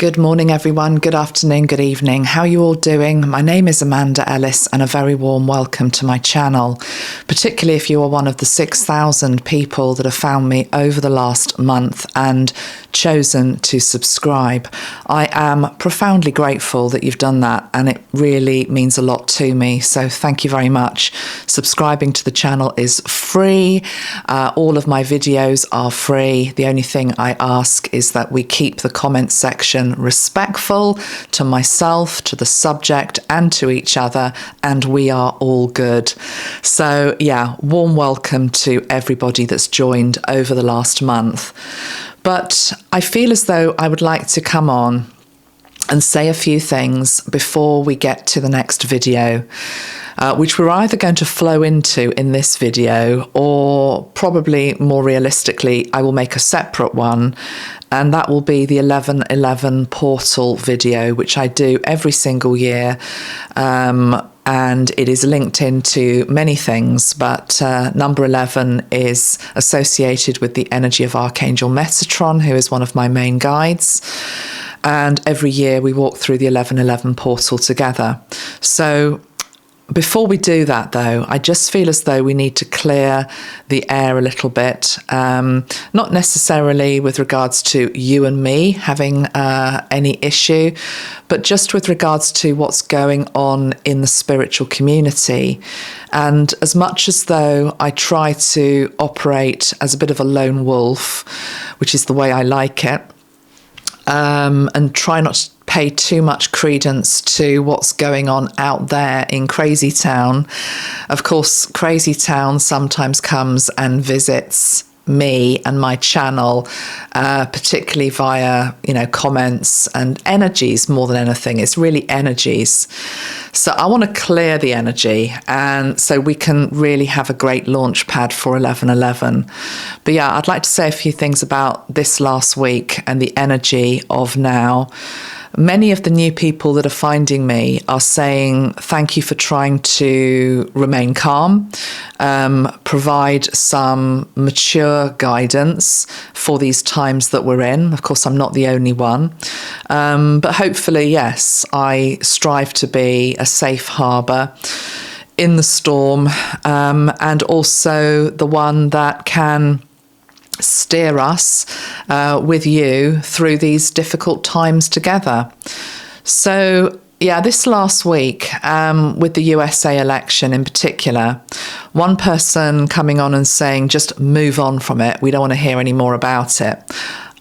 Good morning, everyone. Good afternoon, good evening. How are you all doing? My name is Amanda Ellis, and a very warm welcome to my channel, particularly if you are one of the 6,000 people that have found me over the last month and chosen to subscribe. I am profoundly grateful that you've done that, and it really means a lot to me. So thank you very much. Subscribing to the channel is free. All of my videos are free. The only thing I ask is that we keep the comment section respectful to myself, to the subject, and to each other, and we are all good. So yeah, warm welcome to everybody that's joined over the last month. But I feel as though I would like to come on and say a few things before we get to the next video, which we're either going to flow into in this video, or probably more realistically, I will make a separate one, and that will be the 11/11 portal video, which I do every single year. And it is linked into many things, but number 11 is associated with the energy of Archangel Metatron, who is one of my main guides. And every year we walk through the 11/11 portal together. So before we do that, though, I just feel as though we need to clear the air a little bit, not necessarily with regards to you and me having any issue, but just with regards to what's going on in the spiritual community. And as much as though I try to operate as a bit of a lone wolf, which is the way I like it, and try not to pay too much credence to what's going on out there in Crazy Town. Of course, Crazy Town sometimes comes and visits me and my channel, particularly via, comments and energies more than anything. It's really energies. So I want to clear the energy, and so we can really have a great launch pad for 11/11. But yeah, I'd like to say a few things about this last week and the energy of now. Many of the new people that are finding me are saying thank you for trying to remain calm, provide some mature guidance for these times that we're in. Of course, I'm not the only one, but hopefully, yes, I strive to be a safe harbour in the storm, and also the one that can steer us with you through these difficult times together. So yeah, this last week, with the USA election in particular, one person coming on and saying, just move on from it. We don't want to hear any more about it.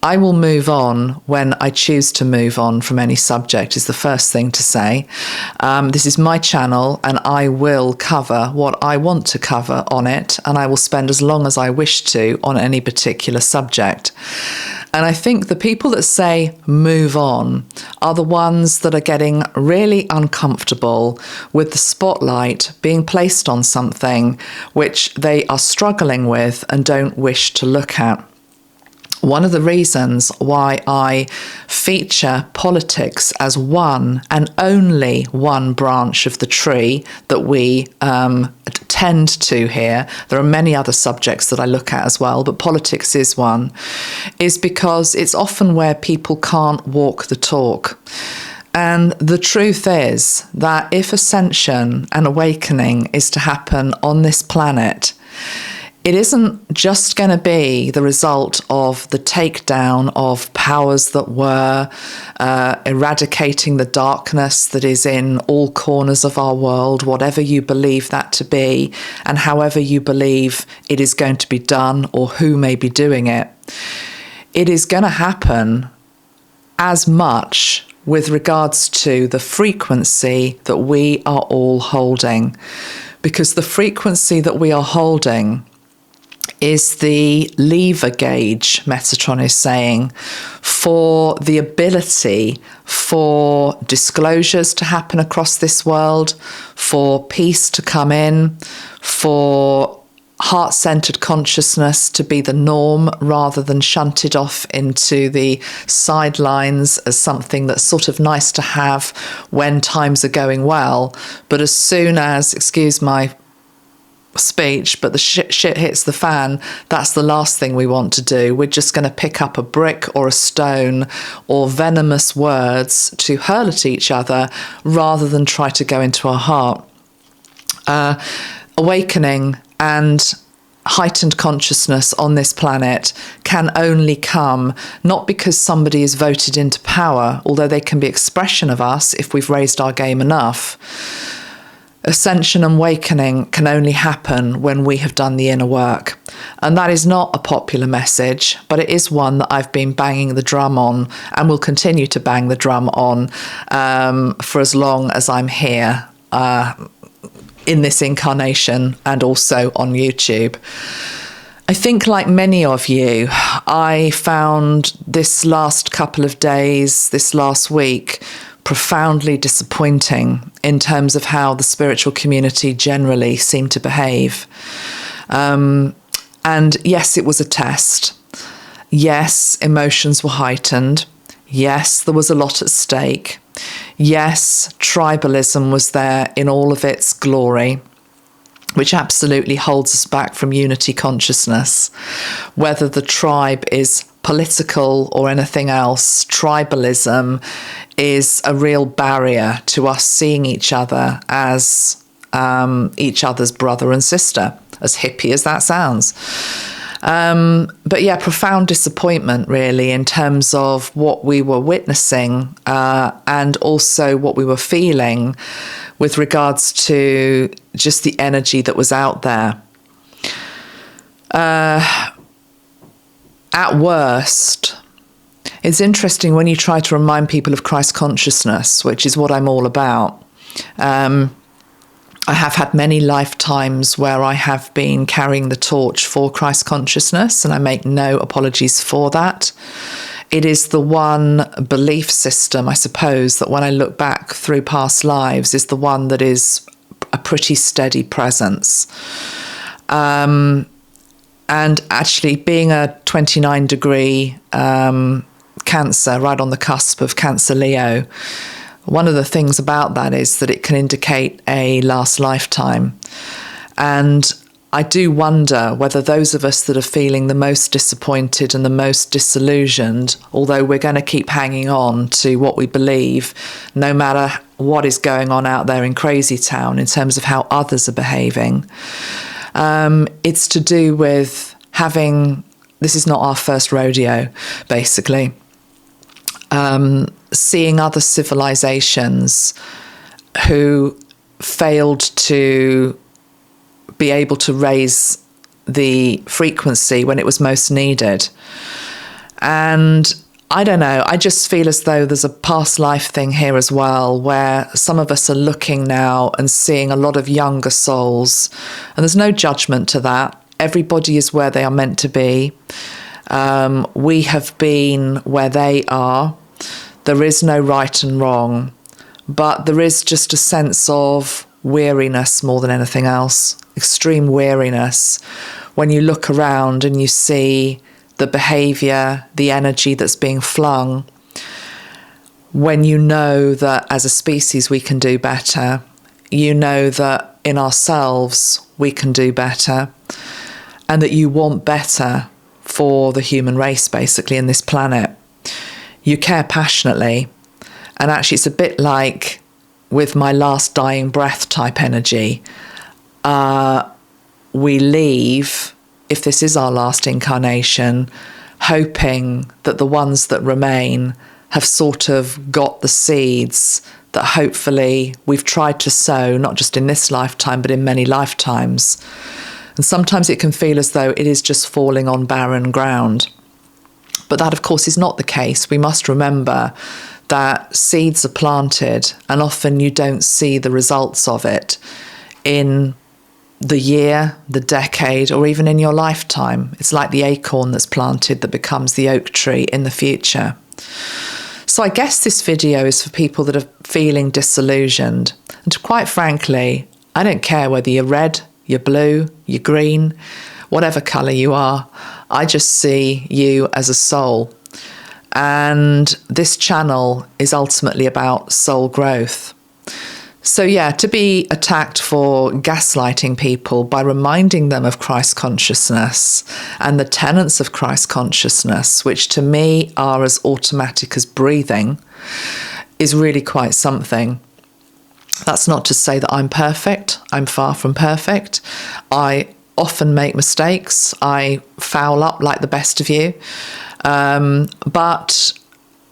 I will move on when I choose to move on from any subject, is the first thing to say. This is my channel, and I will cover what I want to cover on it, and I will spend as long as I wish to on any particular subject. And I think the people that say move on are the ones that are getting really uncomfortable with the spotlight being placed on something which they are struggling with and don't wish to look at. One of the reasons why I feature politics as one and only one branch of the tree that we tend to here, there are many other subjects that I look at as well, but politics is one, is because it's often where people can't walk the talk. And the truth is that if ascension and awakening is to happen on this planet, it isn't just going to be the result of the takedown of powers that were, eradicating the darkness that is in all corners of our world, whatever you believe that to be, and however you believe it is going to be done or who may be doing it. It is going to happen as much with regards to the frequency that we are all holding, because the frequency that we are holding is the lever gauge, Metatron is saying, for the ability for disclosures to happen across this world, for peace to come in, for heart-centered consciousness to be the norm rather than shunted off into the sidelines as something that's sort of nice to have when times are going well. But as soon as, excuse my speech, but the shit hits the fan, that's the last thing we want to do. We're just going to pick up a brick or a stone or venomous words to hurl at each other rather than try to go into our heart. Awakening and heightened consciousness on this planet can only come not because somebody is voted into power, although they can be expression of us if we've raised our game enough. Ascension and awakening can only happen when we have done the inner work. And that is not a popular message, but it is one that I've been banging the drum on and will continue to bang the drum on for as long as I'm here in this incarnation and also on YouTube. I think, like many of you, I found this last couple of days, this last week, profoundly disappointing in terms of how the spiritual community generally seemed to behave. And yes, it was a test. Yes, emotions were heightened. Yes, there was a lot at stake. Yes, tribalism was there in all of its glory, which absolutely holds us back from unity consciousness. Whether the tribe is political or anything else, tribalism is a real barrier to us seeing each other as each other's brother and sister, as hippie as that sounds. But yeah, profound disappointment really in terms of what we were witnessing and also what we were feeling with regards to just the energy that was out there. At worst, it's interesting when you try to remind people of Christ consciousness, which is what I'm all about. I have had many lifetimes where I have been carrying the torch for Christ consciousness, and I make no apologies for that. It is the one belief system, I suppose, that when I look back through past lives is the one that is a pretty steady presence. And actually being a 29-degree Cancer, right on the cusp of Cancer Leo, one of the things about that is that it can indicate a last lifetime. And I do wonder whether those of us that are feeling the most disappointed and the most disillusioned, although we're going to keep hanging on to what we believe, no matter what is going on out there in Crazy Town in terms of how others are behaving, it's to do with having, this is not our first rodeo, basically, seeing other civilizations who failed to be able to raise the frequency when it was most needed. And I don't know, I just feel as though there's a past life thing here as well, where some of us are looking now and seeing a lot of younger souls, and there's no judgment to that. Everybody is where they are meant to be. We have been where they are. There is no right and wrong, but there is just a sense of weariness more than anything else, extreme weariness. When you look around and you see the behaviour, the energy that's being flung, when you know that as a species we can do better, you know that in ourselves we can do better, and that you want better for the human race, basically, in this planet. You care passionately. And actually, it's a bit like with my last dying breath type energy. We leave, if this is our last incarnation, hoping that the ones that remain have sort of got the seeds that hopefully we've tried to sow, not just in this lifetime, but in many lifetimes. And sometimes it can feel as though it is just falling on barren ground. But that, of course, is not the case. We must remember that seeds are planted, and often you don't see the results of it in the year, the decade, or even in your lifetime. It's like the acorn that's planted that becomes the oak tree in the future. So I guess this video is for people that are feeling disillusioned. And quite frankly, I don't care whether you're red, you're blue, you're green, whatever colour you are. I just see you as a soul. And this channel is ultimately about soul growth. So yeah, to be attacked for gaslighting people by reminding them of Christ consciousness and the tenets of Christ consciousness, which to me are as automatic as breathing, is really quite something. That's not to say that I'm perfect. I'm far from perfect. I often make mistakes. I foul up like the best of you. But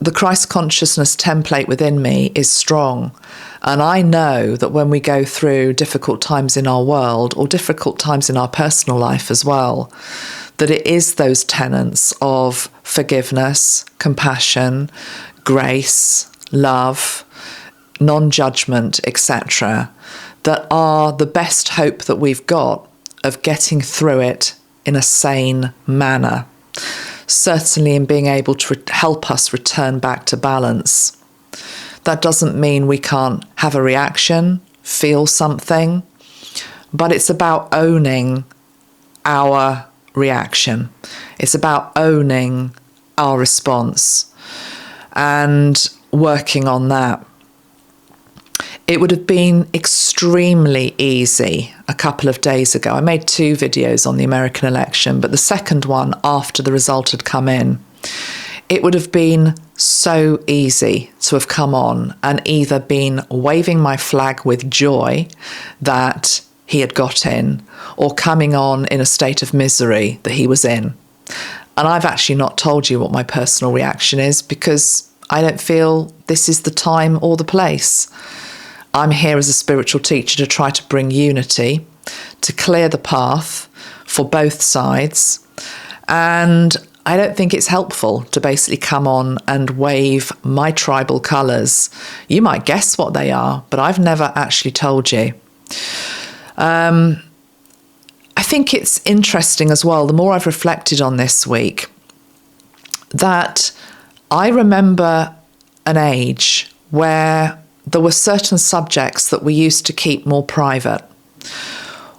the Christ consciousness template within me is strong. And I know that when we go through difficult times in our world, or difficult times in our personal life as well, that it is those tenets of forgiveness, compassion, grace, love, non-judgment, etc., that are the best hope that we've got of getting through it in a sane manner. Certainly in being able to help us return back to balance. That doesn't mean we can't have a reaction, feel something, but it's about owning our reaction. It's about owning our response and working on that. It would have been extremely easy a couple of days ago. I made 2 videos on the American election, but the second one after the result had come in, it would have been so easy to have come on and either been waving my flag with joy that he had got in, or coming on in a state of misery that he was in. And I've actually not told you what my personal reaction is because I don't feel this is the time or the place. I'm here as a spiritual teacher to try to bring unity, to clear the path for both sides. And I don't think it's helpful to basically come on and wave my tribal colours. You might guess what they are, but I've never actually told you. I think it's interesting as well, the more I've reflected on this week, that I remember an age where there were certain subjects that we used to keep more private.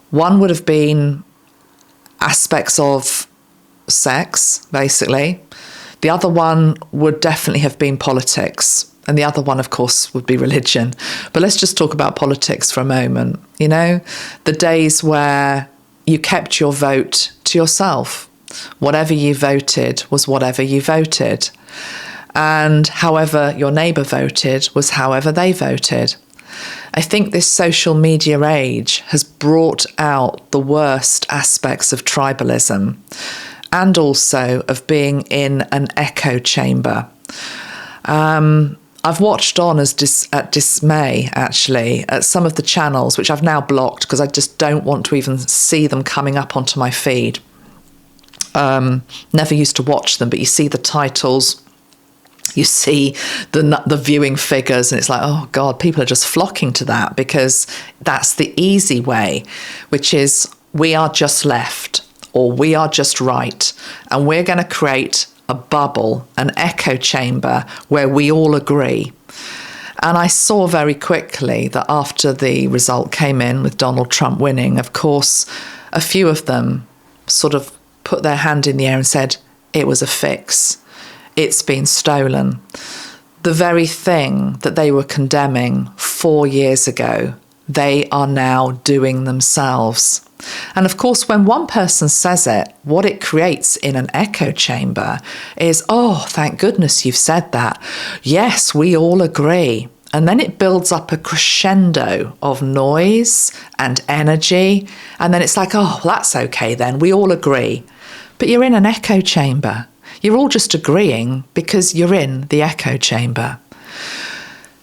One would have been aspects of sex, basically. The other one would definitely have been politics. And the other one, of course, would be religion. But let's just talk about politics for a moment. You know, the days where you kept your vote to yourself. Whatever you voted was whatever you voted. And however your neighbour voted was however they voted. I think this social media age has brought out the worst aspects of tribalism and also of being in an echo chamber. I've watched on at dismay, actually, at some of the channels, which I've now blocked because I just don't want to even see them coming up onto my feed. Never used to watch them, but you see the titles, you see the viewing figures, and it's like, oh God, people are just flocking to that because that's the easy way, which is we are just left or we are just right, and we're going to create a bubble, an echo chamber where we all agree. And I saw very quickly that after the result came in with Donald Trump winning, of course, a few of them sort of put their hand in the air and said, it was a fix. It's been stolen. The very thing that they were condemning 4 years ago, they are now doing themselves. And of course, when one person says it, what it creates in an echo chamber is, oh, thank goodness you've said that. Yes, we all agree. And then it builds up a crescendo of noise and energy. And then it's like, oh, that's okay then. We all agree. But you're in an echo chamber. You're all just agreeing because you're in the echo chamber.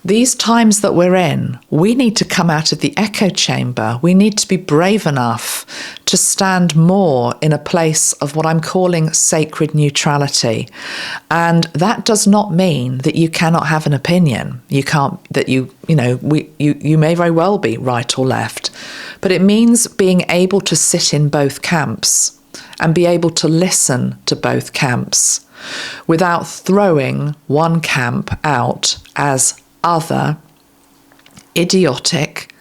These times that we're in, we need to come out of the echo chamber. We need to be brave enough to stand more in a place of what I'm calling sacred neutrality. And that does not mean that you cannot have an opinion. You can't, that you may very well be right or left. But it means being able to sit in both camps and be able to listen to both camps without throwing one camp out as other, idiotic,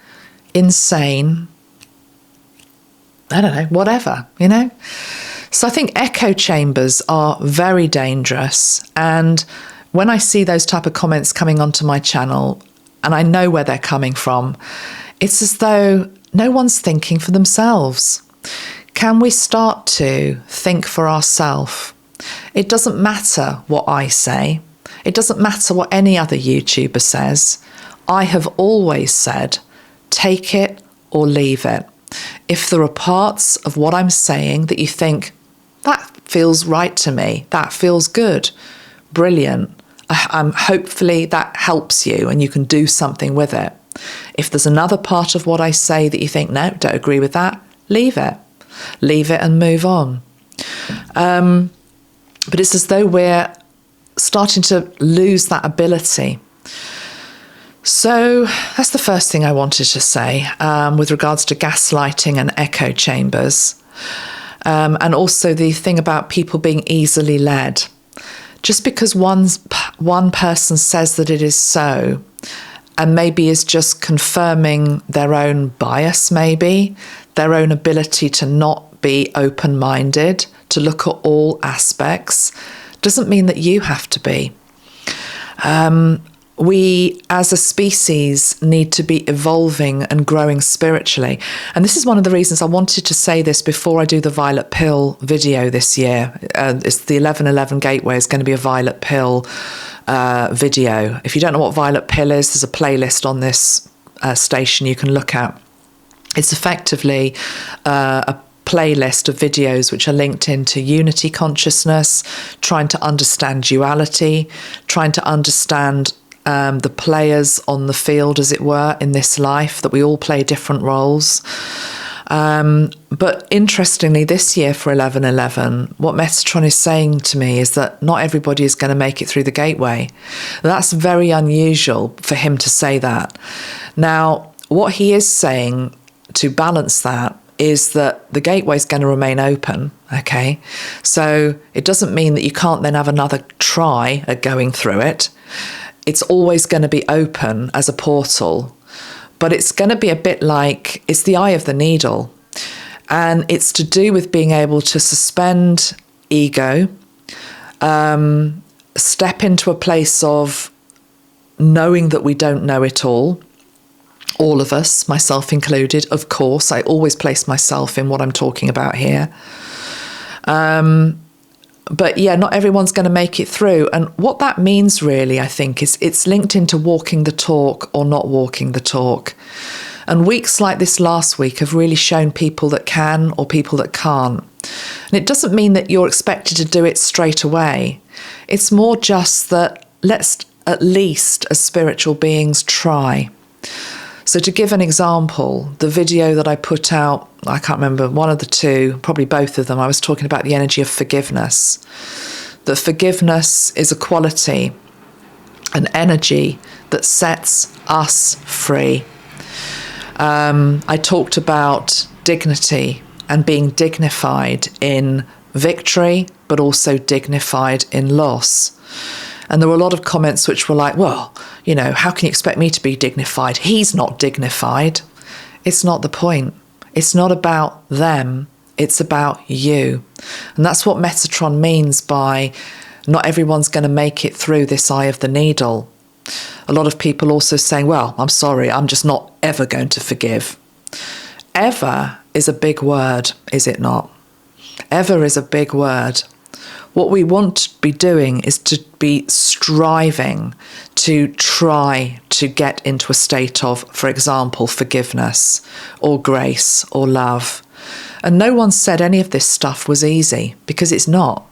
insane, I don't know, whatever, you know? So I think echo chambers are very dangerous. And when I see those type of comments coming onto my channel, and I know where they're coming from. It's as though no one's thinking for themselves. Can we start to think for ourselves? It doesn't matter what I say. It doesn't matter what any other YouTuber says. I have always said, take it or leave it. If there are parts of what I'm saying that you think, that feels right to me, that feels good, brilliant, hopefully that helps you and you can do something with it. If there's another part of what I say that you think, no, don't agree with that, leave it. Leave it and move on. But it's as though we're starting to lose that ability. So that's the first thing I wanted to say with regards to gaslighting and echo chambers. And also the thing about people being easily led. Just because one person says that it is so, and maybe is just confirming their own bias, maybe, their own ability to not be open-minded, to look at all aspects, doesn't mean that you have to be. We, as a species, need to be evolving and growing spiritually. And this is one of the reasons I wanted to say this before I do the Violet Pill video this year. It's the 1111 Gateway is going to be a Violet Pill video. If you don't know what Violet Pill is, there's a playlist on this station you can look at. It's effectively a playlist of videos which are linked into unity consciousness, trying to understand duality, trying to understand the players on the field, as it were, in this life, that we all play different roles. But interestingly, this year for 1111, what Metatron is saying to me is that not everybody is going to make it through the gateway. That's very unusual for him to say that. Now, what he is saying to balance that is that the gateway is going to remain open, okay? So it doesn't mean that you can't then have another try at going through it. It's always going to be open as a portal, but it's going to be a bit like, it's the eye of the needle. And it's to do with being able to suspend ego, step into a place of knowing that we don't know it all of us, myself included. Of course, I always place myself in what I'm talking about here. But yeah, not everyone's going to make it through. And what that means really, I think, is it's linked into walking the talk or not walking the talk. And weeks like this last week have really shown people that can or people that can't. And it doesn't mean that you're expected to do it straight away. It's more just that let's at least as spiritual beings try. So to give an example, the video that I put out, I can't remember, one of the two, probably both of them, I was talking about the energy of forgiveness. That forgiveness is a quality, an energy that sets us free. I talked about dignity and being dignified in victory, but also dignified in loss. And there were a lot of comments which were like, well, you know, how can you expect me to be dignified? He's not dignified. It's not the point. It's not about them. It's about you. And that's what Metatron means by not everyone's going to make it through this eye of the needle. A lot of people also saying, well, I'm sorry, I'm just not ever going to forgive. Ever is a big word, is it not? Ever is a big word. What we want to be doing is to be striving to try to get into a state of, for example, forgiveness or grace or love. And no one said any of this stuff was easy, because it's not.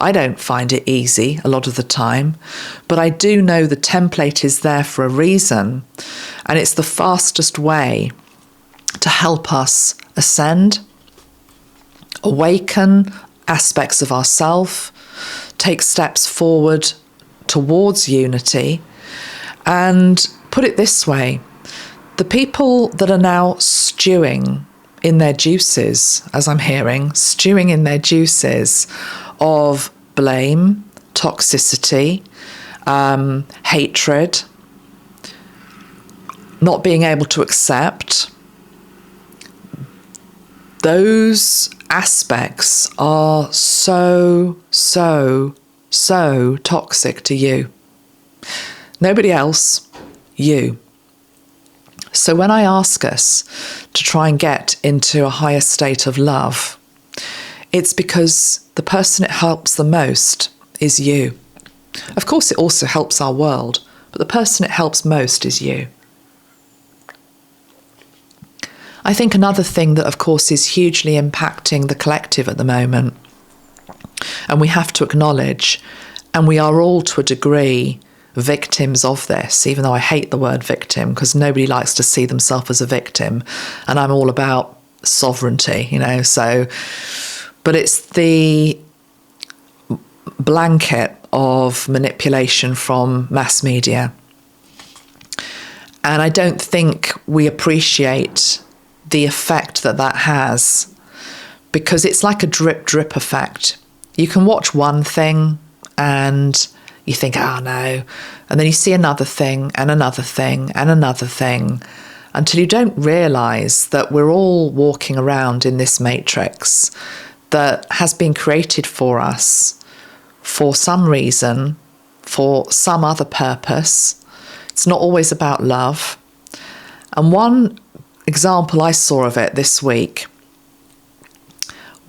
I don't find it easy a lot of the time, but I do know the template is there for a reason, and it's the fastest way to help us ascend, awaken aspects of ourself, take steps forward towards unity. And put it this way, the people that are now stewing in their juices, as I'm hearing, stewing in their juices of blame, toxicity, hatred, not being able to accept, those aspects are so toxic to you. Nobody else, you. So when I ask us to try and get into a higher state of love, it's because the person it helps the most is you. Of course, it also helps our world, but the person it helps most is you. I think another thing that, of course, is hugely impacting the collective at the moment, and we have to acknowledge, and we are all to a degree victims of this, even though I hate the word victim because nobody likes to see themselves as a victim, and I'm all about sovereignty, so, but it's the blanket of manipulation from mass media. And I don't think we appreciate the effect that has, because it's like a drip effect. You can watch one thing and you think, oh no, and then you see another thing and another thing and another thing, until you don't realise that we're all walking around in this matrix that has been created for us for some reason, for some other purpose. It's not always about love. And one example I saw of it this week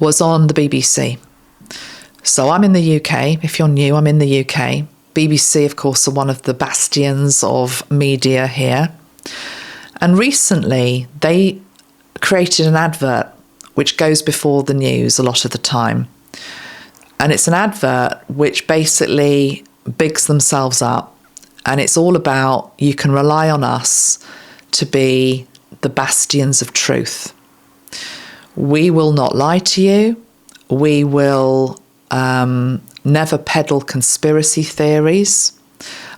was on the BBC. So I'm in the UK. If you're new, I'm in the UK. BBC, of course, are one of the bastions of media here. And recently they created an advert which goes before the news a lot of the time. And it's an advert which basically bigs themselves up. And it's all about, you can rely on us to be the bastions of truth. We will not lie to you. We will never peddle conspiracy theories.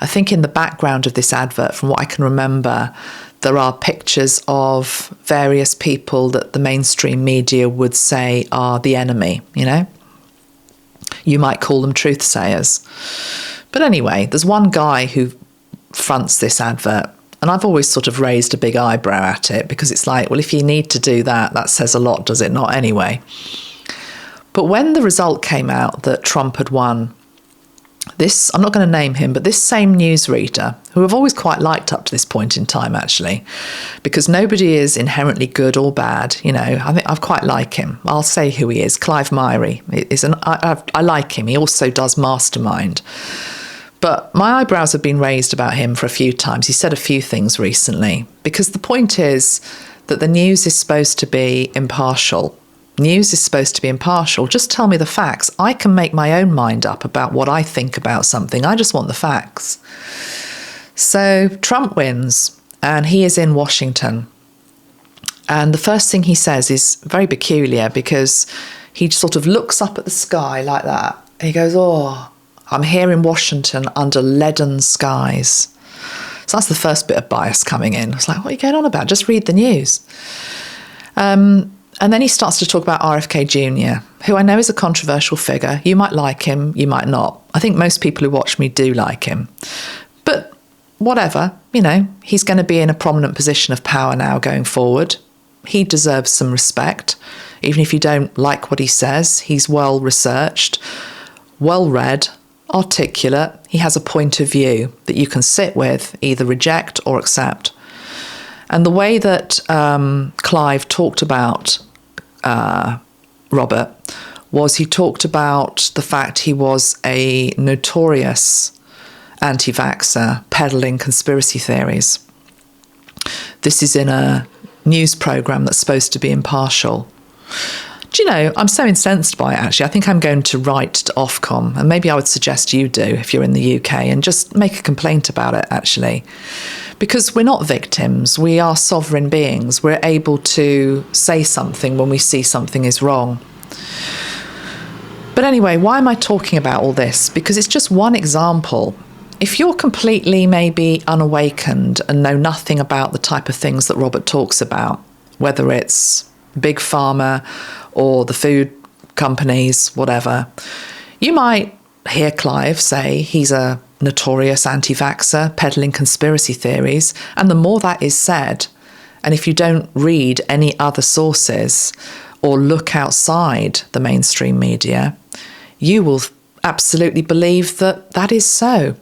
I think in the background of this advert, from what I can remember, there are pictures of various people that the mainstream media would say are the enemy, You might call them truth sayers. But anyway, there's one guy who fronts this advert, and I've always sort of raised a big eyebrow at it, because it's like, well, if you need to do that, that says a lot, does it not anyway? But when the result came out that Trump had won, this, I'm not going to name him, but this same newsreader, who I've always quite liked up to this point in time, actually, because nobody is inherently good or bad, I think I quite like him. I'll say who he is. Clive Myrie I like him. He also does Mastermind. But my eyebrows have been raised about him for a few times. He said a few things recently, because the point is that the news is supposed to be impartial. News is supposed to be impartial. Just tell me the facts. I can make my own mind up about what I think about something. I just want the facts. So Trump wins, and he is in Washington. And the first thing he says is very peculiar, because he sort of looks up at the sky like that. And he goes, oh, I'm here in Washington under leaden skies. So that's the first bit of bias coming in. I was like, what are you going on about? Just read the news. And then he starts to talk about RFK Jr., who I know is a controversial figure. You might like him, you might not. I think most people who watch me do like him. But whatever, he's going to be in a prominent position of power now going forward. He deserves some respect. Even if you don't like what he says, he's well researched, well read, articulate. He has a point of view that you can sit with, either reject or accept. And the way that Clive talked about Robert was, he talked about the fact he was a notorious anti-vaxxer peddling conspiracy theories. This is in a news programme that's supposed to be impartial. Do you know, I'm so incensed by it, actually. I think I'm going to write to Ofcom, and maybe I would suggest you do if you're in the UK, and just make a complaint about it, actually. Because we're not victims, we are sovereign beings. We're able to say something when we see something is wrong. But anyway, why am I talking about all this? Because it's just one example. If you're completely maybe unawakened and know nothing about the type of things that Robert talks about, whether it's big pharma or the food companies, whatever, you might hear Clive say he's a notorious anti-vaxxer peddling conspiracy theories, and the more that is said, and if you don't read any other sources or look outside the mainstream media, you will absolutely believe that that is so.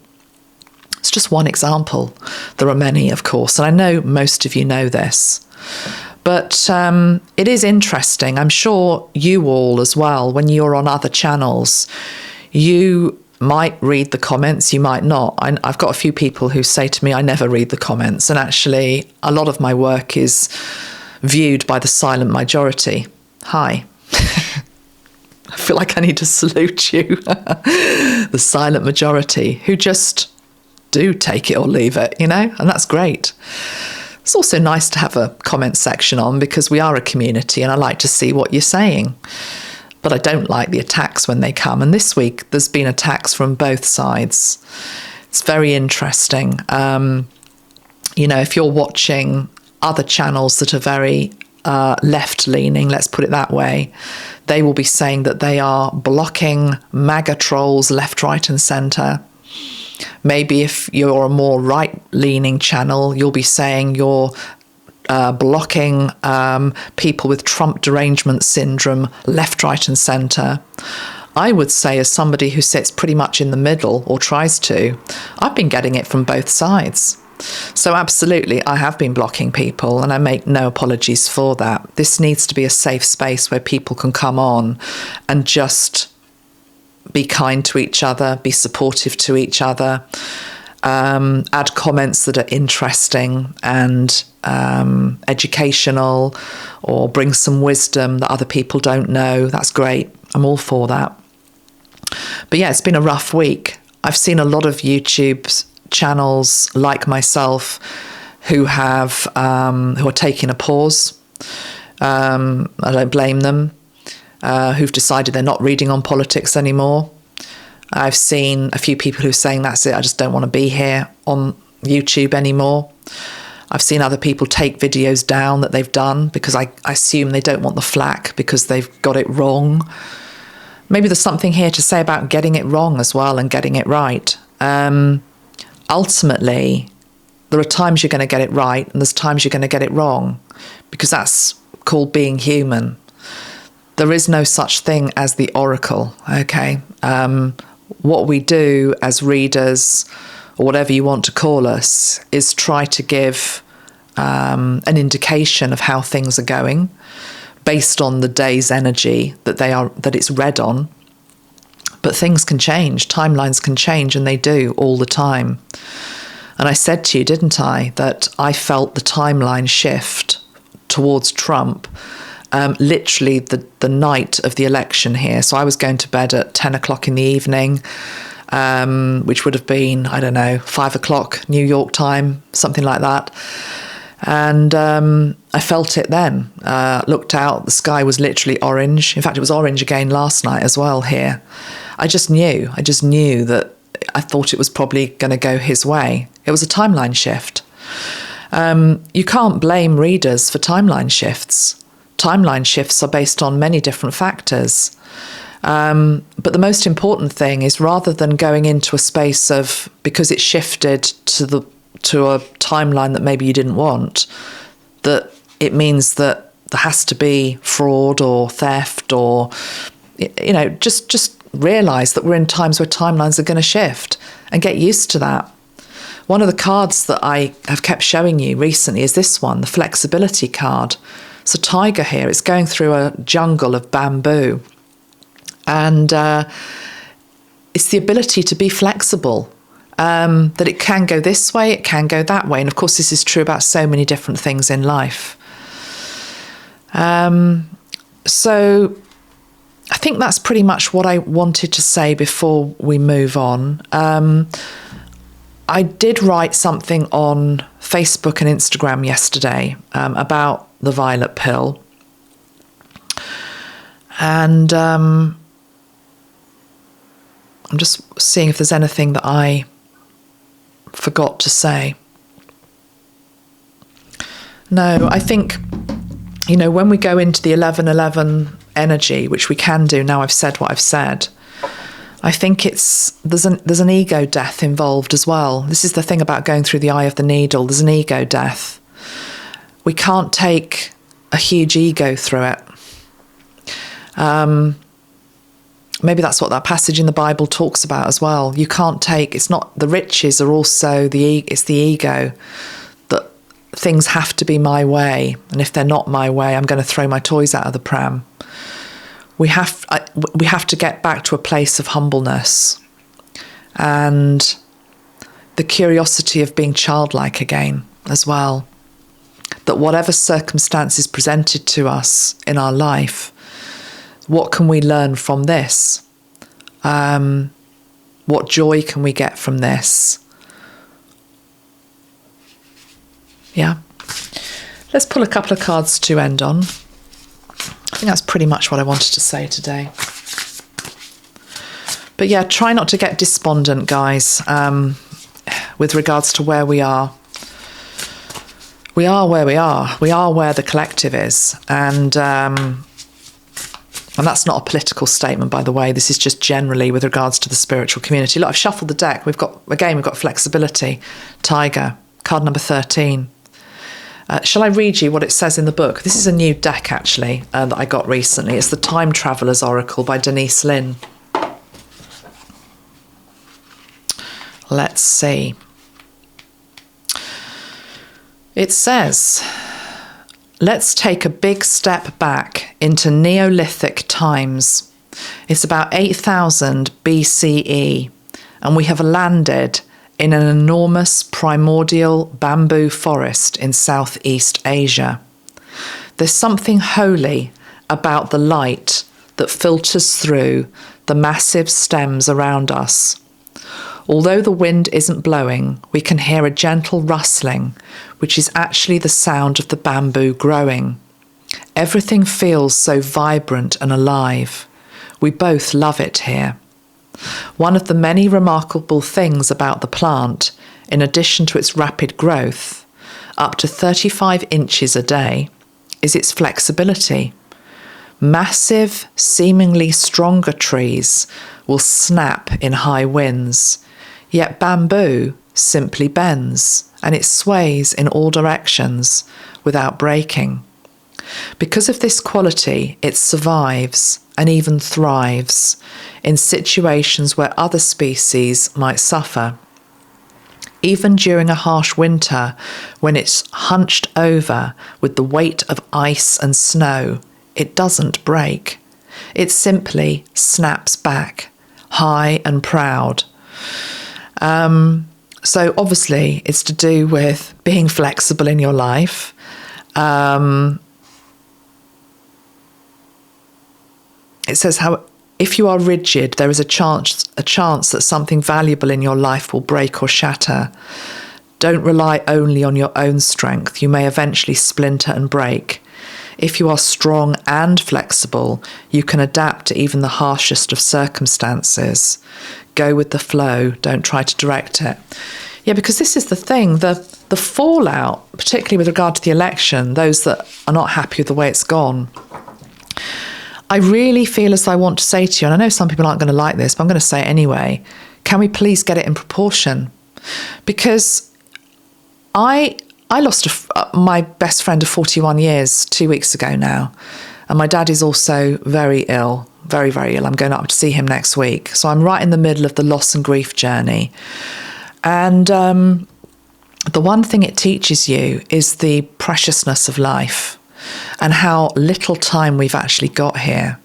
It's just one example. There are many, of course, and I know most of you know this. But it is interesting. I'm sure you all as well, when you're on other channels, you might read the comments, you might not. I've got a few people who say to me, I never read the comments. And actually, a lot of my work is viewed by the silent majority. Hi. I feel like I need to salute you. The silent majority who just do take it or leave it, you know, and that's great. It's also nice to have a comment section on because we are a community and I like to see what you're saying. But I don't like the attacks when they come. And this week there's been attacks from both sides. It's very interesting. You know, if you're watching other channels that are very left-leaning, let's put it that way, they will be saying that they are blocking MAGA trolls left, right and centre. Maybe if you're a more right-leaning channel, you'll be saying you're blocking people with Trump derangement syndrome left, right and centre. I would say, as somebody who sits pretty much in the middle or tries to, I've been getting it from both sides. So absolutely, I have been blocking people and I make no apologies for that. This needs to be a safe space where people can come on and just be kind to each other, be supportive to each other, add comments that are interesting and educational, or bring some wisdom that other people don't know. That's great. I'm all for that. But yeah, it's been a rough week. I've seen a lot of YouTube channels like myself who have who are taking a pause. I don't blame them. Who've decided they're not reading on politics anymore. I've seen a few people who are saying, that's it, I just don't want to be here on YouTube anymore. I've seen other people take videos down that they've done because I assume they don't want the flack because they've got it wrong. Maybe there's something here to say about getting it wrong as well and getting it right. Ultimately, there are times you're going to get it right and there's times you're going to get it wrong, because that's called being human. There is no such thing as the oracle, okay? What we do as readers, or whatever you want to call us, is try to give an indication of how things are going based on the day's energy that it's read on. But things can change, timelines can change, and they do all the time. And I said to you, didn't I, that I felt the timeline shift towards Trump literally the night of the election here. So I was going to bed at 10 o'clock in the evening, which would have been, I don't know, 5 o'clock New York time, something like that. And I felt it then. Looked out, the sky was literally orange. In fact, it was orange again last night as well here. I just knew that I thought it was probably going to go his way. It was a timeline shift. You can't blame readers for timeline shifts. Timeline shifts are based on many different factors. But the most important thing is, rather than going into a space of, because it shifted to a timeline that maybe you didn't want, that it means that there has to be fraud or theft, or, you know, just realise that we're in times where timelines are going to shift and get used to that. One of the cards that I have kept showing you recently is this one, the flexibility card. It's a tiger here. It's going through a jungle of bamboo. And it's the ability to be flexible, that it can go this way, it can go that way. And of course, this is true about so many different things in life. So I think that's pretty much what I wanted to say before we move on. I did write something on Facebook and Instagram yesterday about the violet pill. And I'm just seeing if there's anything that I forgot to say. No, I think, you know, when we go into the 11:11 energy, which we can do now I've said what I've said, I think there's an ego death involved as well. This is the thing about going through the eye of the needle. There's an ego death. We can't take a huge ego through it. maybe that's what that passage in the Bible talks about as well. You can't take, it's not, the riches are also it's the ego, that things have to be my way. And if they're not my way, I'm going to throw my toys out of the pram. We have to get back to a place of humbleness and the curiosity of being childlike again as well. That whatever circumstance is presented to us in our life, what can we learn from this? What joy can we get from this? Yeah. Let's pull a couple of cards to end on. I think that's pretty much what I wanted to say today. But yeah, try not to get despondent, guys, with regards to where we are. We are where we are. We are where the collective is. And that's not a political statement, by the way. This is just generally with regards to the spiritual community. Look, I've shuffled the deck. We've got flexibility. Tiger, card number 13. Shall I read you what it says in the book? This is a new deck, actually, that I got recently. It's the Time Traveler's Oracle by Denise Lynn. Let's see. It says, let's take a big step back into Neolithic times. It's about 8,000 BCE, and we have landed in an enormous primordial bamboo forest in Southeast Asia. There's something holy about the light that filters through the massive stems around us. Although the wind isn't blowing, we can hear a gentle rustling, which is actually the sound of the bamboo growing. Everything feels so vibrant and alive. We both love it here. One of the many remarkable things about the plant, in addition to its rapid growth, up to 35 inches a day, is its flexibility. Massive, seemingly stronger trees will snap in high winds, yet bamboo simply bends and it sways in all directions without breaking. Because of this quality, it survives and even thrives in situations where other species might suffer. Even during a harsh winter, when it's hunched over with the weight of ice and snow, it doesn't break. It simply snaps back, high and proud. So obviously it's to do with being flexible in your life. It says how if you are rigid, there is a chance that something valuable in your life will break or shatter. Don't rely only on your own strength. You may eventually splinter and break. If you are strong and flexible, you can adapt to even the harshest of circumstances. Go with the flow. Don't try to direct it. Yeah, because this is the thing, the fallout, particularly with regard to the election, those that are not happy with the way it's gone. I really feel as though I want to say to you, and I know some people aren't going to like this, but I'm going to say it anyway, can we please get it in proportion? Because I lost my best friend of 41 years 2 weeks ago now, and my dad is also very ill, very, very ill. I'm going up to see him next week. So I'm right in the middle of the loss and grief journey. And the one thing it teaches you is the preciousness of life and how little time we've actually got here.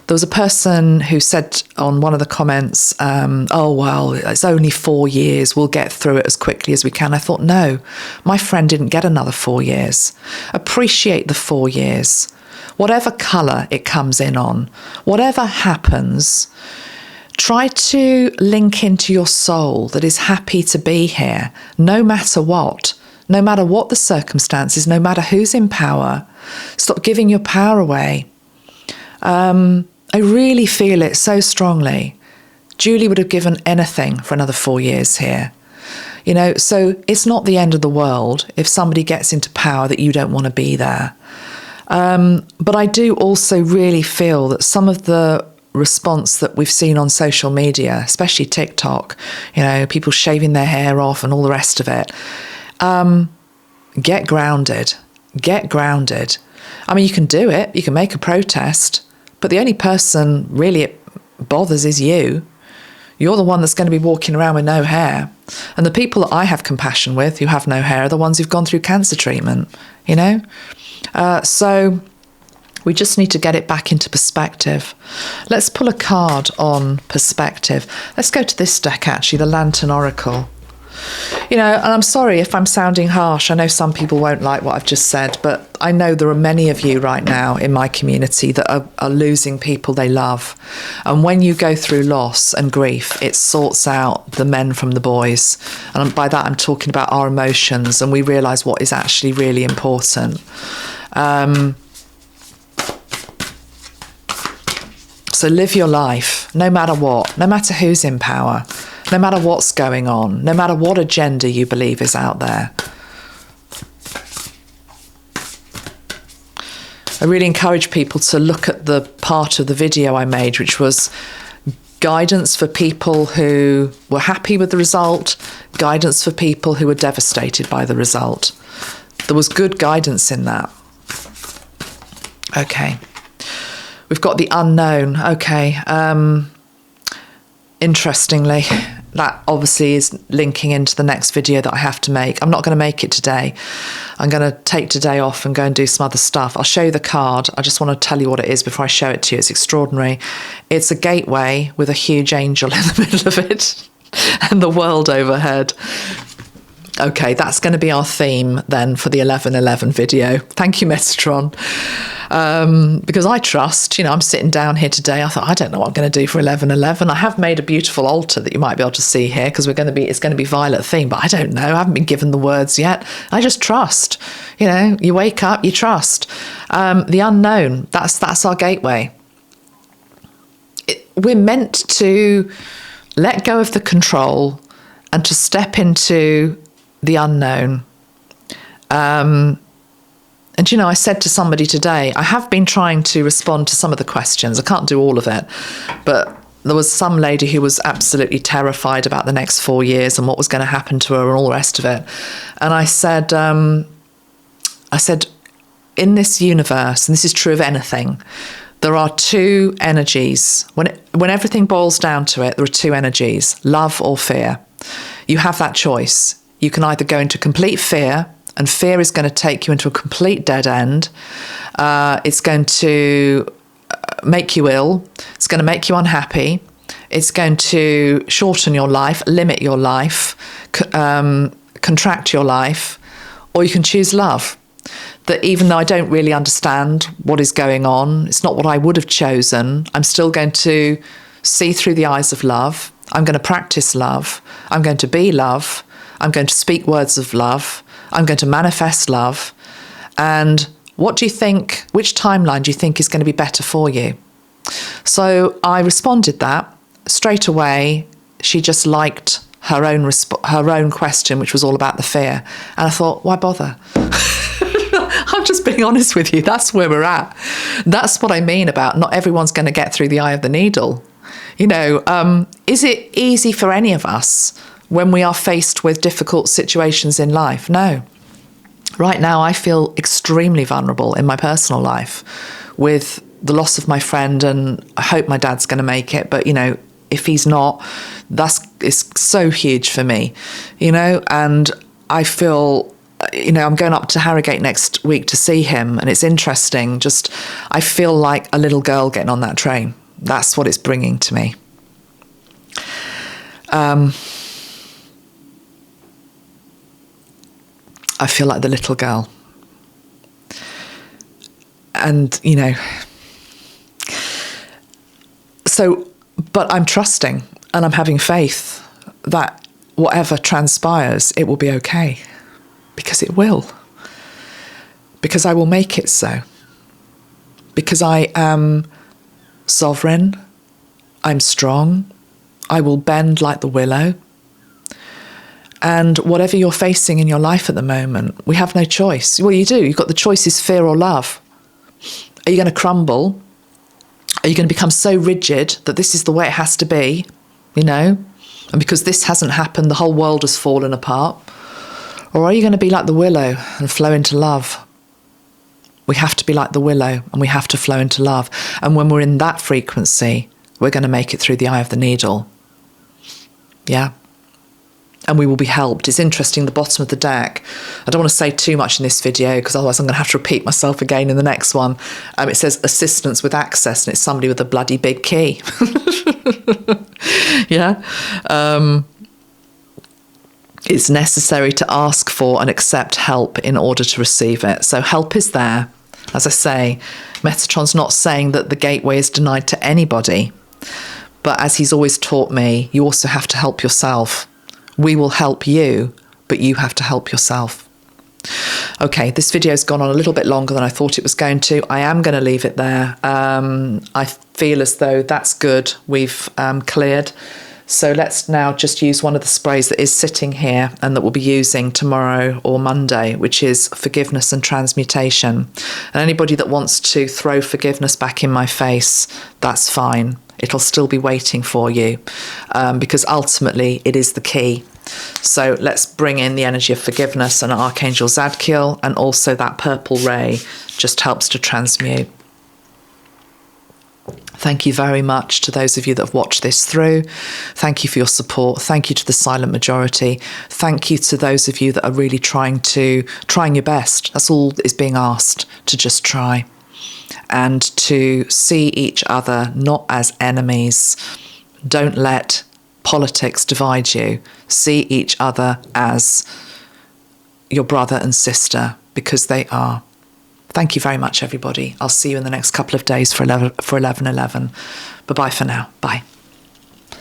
There was a person who said on one of the comments, oh, well, it's only 4 years. We'll get through it as quickly as we can. I thought, no, my friend didn't get another 4 years. Appreciate the 4 years. Whatever colour it comes in on, whatever happens, try to link into your soul that is happy to be here, no matter what the circumstances, no matter who's in power. Stop giving your power away. I really feel it so strongly. Julie would have given anything for another 4 years here. You know, so it's not the end of the world if somebody gets into power that you don't want to be there. But I do also really feel that some of the response that we've seen on social media, especially TikTok, you know, people shaving their hair off and all the rest of it, get grounded. Get grounded. I mean, you can do it. You can make a protest. But the only person really bothers is you. You're the one that's going to be walking around with no hair. And the people that I have compassion with who have no hair are the ones who've gone through cancer treatment, you know? So we just need to get it back into perspective. Let's pull a card on perspective. Let's go to this deck, actually, the Lantern Oracle. You know, and I'm sorry if I'm sounding harsh. I know some people won't like what I've just said, but I know there are many of you right now in my community that are losing people they love. And when you go through loss and grief, it sorts out the men from the boys. And by that, I'm talking about our emotions, and we realise what is actually really important. So live your life, no matter what, no matter who's in power, no matter what's going on, no matter what agenda you believe is out there. I really encourage people to look at the part of the video I made, which was guidance for people who were happy with the result, guidance for people who were devastated by the result. There was good guidance in that. Okay. We've got the unknown. Okay. Interestingly, that obviously is linking into the next video that I have to make. I'm not going to make it today. I'm going to take today off and go and do some other stuff. I'll show you the card. I just want to tell you what it is before I show it to you. It's extraordinary. It's a gateway with a huge angel in the middle of it and the world overhead. Okay, that's going to be our theme then for the 11/11 video. Thank you, Metatron. Because I trust, you know, I'm sitting down here today. I thought, I don't know what I'm going to do for 11/11. I have made a beautiful altar that you might be able to see here because it's going to be violet theme, but I don't know. I haven't been given the words yet. I just trust. You know, you wake up, you trust. The unknown, that's our gateway. We're meant to let go of the control and to step into the unknown. And, you know, I said to somebody today, I have been trying to respond to some of the questions. I can't do all of it. But there was some lady who was absolutely terrified about the next 4 years and what was going to happen to her and all the rest of it. And I said, in this universe, and this is true of anything, there are two energies. When everything boils down to it, there are two energies, love or fear. You have that choice. You can either go into complete fear, and fear is going to take you into a complete dead end. It's going to make you ill. It's going to make you unhappy. It's going to shorten your life, limit your life, contract your life. Or you can choose love. That even though I don't really understand what is going on, it's not what I would have chosen, I'm still going to see through the eyes of love. I'm going to practice love. I'm going to be love. I'm going to speak words of love. I'm going to manifest love. And what do you think, which timeline do you think is going to be better for you? So I responded that straight away. She just liked her own question, which was all about the fear. And I thought, why bother? I'm just being honest with you. That's where we're at. That's what I mean about not everyone's going to get through the eye of the needle. You know, is it easy for any of us when we are faced with difficult situations in life? No. Right now, I feel extremely vulnerable in my personal life with the loss of my friend, and I hope my dad's going to make it. But, you know, if he's not, it's so huge for me, you know, and I feel, you know, I'm going up to Harrogate next week to see him, and it's interesting. Just, I feel like a little girl getting on that train. That's what it's bringing to me. I feel like the little girl. And, you know, so, but I'm trusting and I'm having faith that whatever transpires, it will be okay. Because it will. Because I will make it so. Because I am sovereign. I'm strong. I will bend like the willow. And whatever you're facing in your life at the moment, we have no choice. Well, you do. You've got the choices, fear or love. Are you going to crumble? Are you going to become so rigid that this is the way it has to be, you know? And because this hasn't happened, the whole world has fallen apart? Or are you going to be like the willow and flow into love? We have to be like the willow and we have to flow into love. And when we're in that frequency, we're going to make it through the eye of the needle. Yeah. And we will be helped. It's interesting, the bottom of the deck. I don't want to say too much in this video because otherwise I'm going to have to repeat myself again in the next one. It says assistance with access, and it's somebody with a bloody big key. Yeah. It's necessary to ask for and accept help in order to receive it. So help is there. As I say, Metatron's not saying that the gateway is denied to anybody. But as he's always taught me, you also have to help yourself. We will help you, but you have to help yourself. Okay, this video's gone on a little bit longer than I thought it was going to. I am going to leave it there. I feel as though that's good. We've cleared. So let's now just use one of the sprays that is sitting here and that we'll be using tomorrow or Monday, which is forgiveness and transmutation. And anybody that wants to throw forgiveness back in my face, that's fine. It'll still be waiting for you, because ultimately it is the key. So let's bring in the energy of forgiveness, and Archangel Zadkiel, and also that purple ray just helps to transmute. Thank you very much to those of you that have watched this through. Thank you for your support. Thank you to the silent majority. Thank you to those of you that are really trying your best. That's all that is being asked, to just try. And to see each other not as enemies. Don't let politics divide you. See each other as your brother and sister, because they are. Thank you very much, everybody. I'll see you in the next couple of days for 11/11. Bye-bye for now. Bye.